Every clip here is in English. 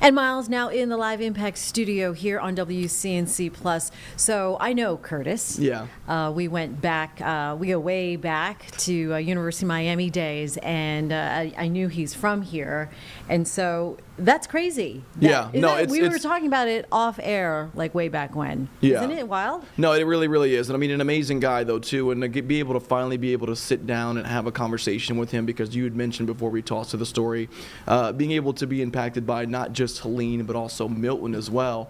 And Miles now in the Live Impact studio here on WCNC Plus. So I know Curtis. Yeah. We went back, we go way back to University of Miami days, and I knew he's from here. And so that's crazy. We were talking about it off air, like way back when. Yeah. Isn't it wild? No, it really, really is. And I mean, an amazing guy, though, too. And to be able to finally be able to sit down and have a conversation with him, because you had mentioned before we tossed to the story, being able to be impacted by not just Helene, but also Milton as well.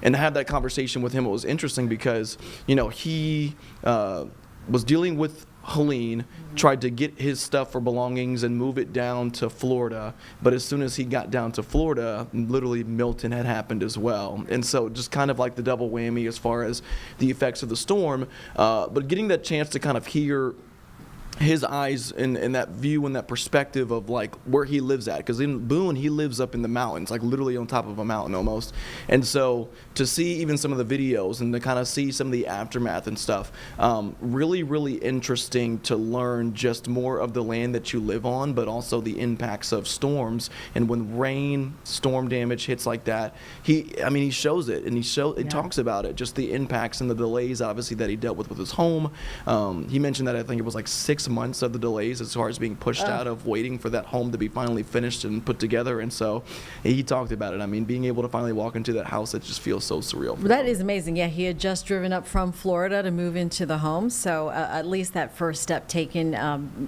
And to have that conversation with him, it was interesting because, he was dealing with Helene, tried to get his stuff or belongings and move it down to Florida, but as soon as he got down to Florida, literally Milton had happened as well. And so just kind of like the double whammy as far as the effects of the storm, but getting that chance to kind of hear his eyes and that view and that perspective of like where he lives at, because in Boone he lives up in the mountains, like literally on top of a mountain almost. And so to see even some of the videos and to kind of see some of the aftermath and stuff, really, really interesting to learn just more of the land that you live on, but also the impacts of storms. And when rain, storm damage hits like that, he shows it, and he talks about it, just the impacts and the delays obviously that he dealt with his home. He mentioned that I think it was like 6 months of the delays as far as being pushed out of waiting for that home to be finally finished and put together. And so he talked about it. I mean, being able to finally walk into that house, it just feels so surreal. That is amazing. Yeah, he had just driven up from Florida to move into the home. So at least that first step taken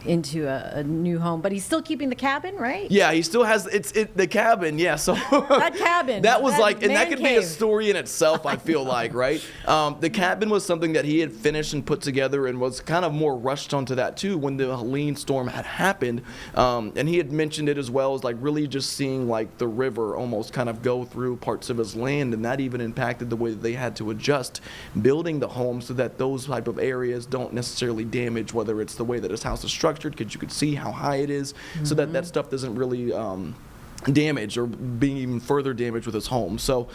into a new home. But he's still keeping the cabin, right? Yeah, he still has the cabin. Yeah, so that cabin. That was that and that could cave. be a story in itself, I feel like, right? The cabin was something that he had finished and put together and was kind of more rushed onto that too when the Helene storm had happened. And he had mentioned it as well as like really just seeing like the river almost kind of go through parts of his land, and that even impacted the way that they had to adjust building the home so that those type of areas don't necessarily damage, whether it's the way that his house is structured, because you could see how high it is, so that stuff doesn't really damage or being even further damaged with his home. So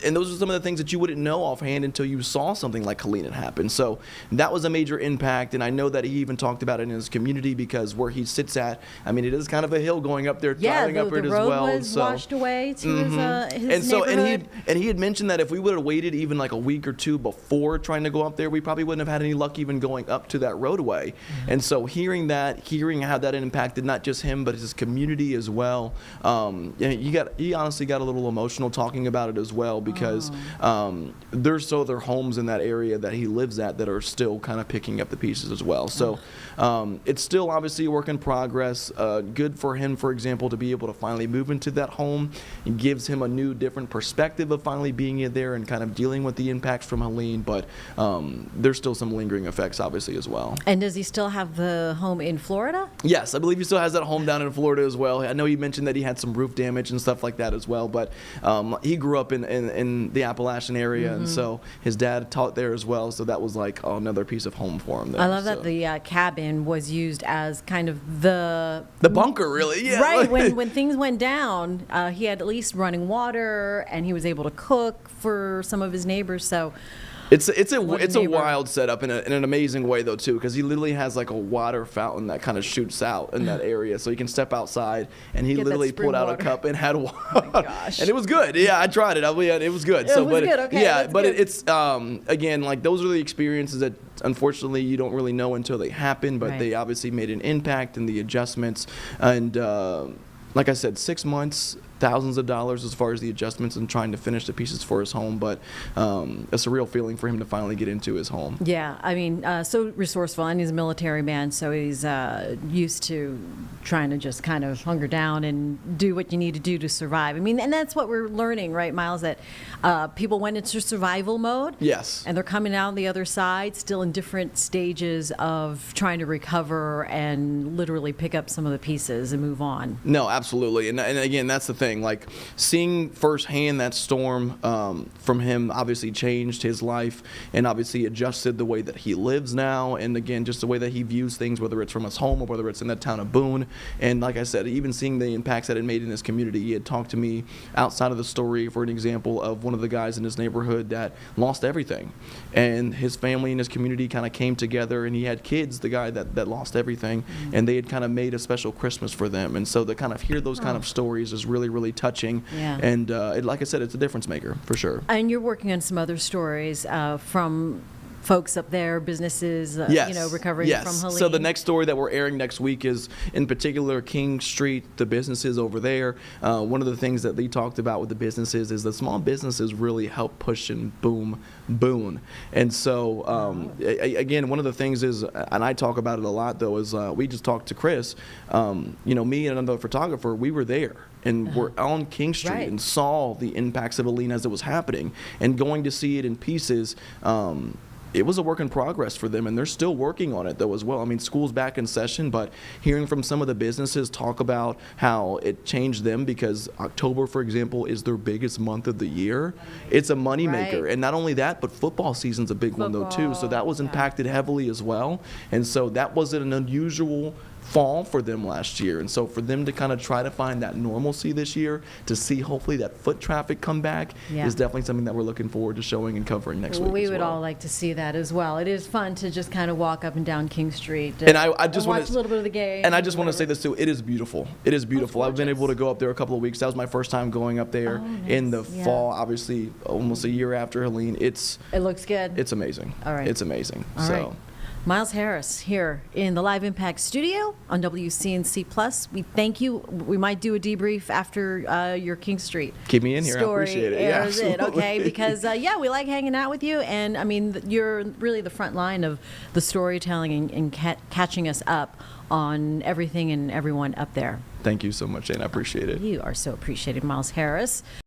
and those are some of the things that you wouldn't know offhand until you saw something like Helene had happen. So that was a major impact, and I know that he even talked about it in his community, because where he sits at, I mean, it is kind of a hill going up there, traveling up it as well. Yeah, the road was washed away to his neighborhood. And he had mentioned that if we would have waited even like a week or two before trying to go up there, we probably wouldn't have had any luck even going up to that roadway. And so hearing how that impacted not just him but his community as well, he honestly got a little emotional talking about it as well, because there's other homes in that area that he lives at that are still kind of picking up the pieces as well. So it's still obviously a work in progress. Good for him, for example, to be able to finally move into that home. It gives him a new, different perspective of finally being in there and kind of dealing with the impacts from Helene, but there's still some lingering effects obviously as well. And does he still have the home in Florida? Yes, I believe he still has that home down in Florida as well. I know he mentioned that he had some roof damage and stuff like that as well, but he grew up in the Appalachian area, and so his dad taught there as well, so that was like another piece of home for him there. I love that the cabin was used as kind of the bunker, really. Yeah, right. when things went down, he had at least running water, and he was able to cook for some of his neighbors. So it's a wild setup in an amazing way though too, because he literally has like a water fountain that kind of shoots out in that area, so you can step outside, and he literally pulled out a cup and had water. Oh my gosh. And it was good. Yeah, I tried it. It was good. It's again, like those are the experiences that unfortunately you don't really know until they happen, but they obviously made an impact in the adjustments, and like I said, 6 months, thousands of dollars as far as the adjustments and trying to finish the pieces for his home, but a surreal feeling for him to finally get into his home. Yeah, I mean, so resourceful, and he's a military man, so he's used to trying to just kind of hunker down and do what you need to do to survive. I mean, and that's what we're learning, right, Miles, that people went into survival mode. Yes. And they're coming out on the other side, still in different stages of trying to recover and literally pick up some of the pieces and move on. No, absolutely. And again, that's the thing. Like seeing firsthand that storm from him obviously changed his life and obviously adjusted the way that he lives now. And again, just the way that he views things, whether it's from his home or whether it's in the town of Boone. And like I said, even seeing the impacts that it made in his community. He had talked to me outside of the story for an example of one of the guys in his neighborhood that lost everything. And his family and his community kind of came together, and he had kids, the guy that lost everything, and they had kind of made a special Christmas for them. And so to kind of hear those kind of stories is really, really really touching. Yeah. And like I said, it's a difference maker for sure. And you're working on some other stories from folks up there, businesses, Yes. recovering Yes. from Helene. So the next story that we're airing next week is, in particular, King Street, the businesses over there. One of the things that Lee talked about with the businesses is the small businesses really help push and boom Boone. And so, again, one of the things is, and I talk about it a lot, though, is we just talked to Chris. Me and another photographer, we were there. And we're on King Street Right. and saw the impacts of Helene as it was happening. And going to see it in pieces, it was a work in progress for them, and they're still working on it, though, as well. I mean, school's back in session, but hearing from some of the businesses talk about how it changed them, because October, for example, is their biggest month of the year. It's a moneymaker. Right. And not only that, but football season's a big one, though, too. So that was impacted heavily as well. And so that wasn't an unusual fall for them last year. And so for them to kind of try to find that normalcy this year, to see hopefully that foot traffic come back, is definitely something that we're looking forward to showing and covering next week. We as would well. all like to see that as well. It is fun to just kind of walk up and down King Street And I just watch want a little bit of the game. And I just want to say this too. It is beautiful. It is beautiful. I've been gorgeous. able to go up there a couple of weeks. That was my first time going up there in the fall. Obviously, almost a year after Helene. It looks good. It's amazing. All right. It's amazing. All so. right. Miles Harris here in the Live Impact studio on WCNC Plus. We thank you. We might do a debrief after your King Street Keep me in here. I story appreciate it. airs Yeah, it, okay? absolutely. Because we like hanging out with you, and I mean you're really the front line of the storytelling and catching us up on everything and everyone up there. Thank you so much, Jane. I appreciate it. You are so appreciated, Miles Harris.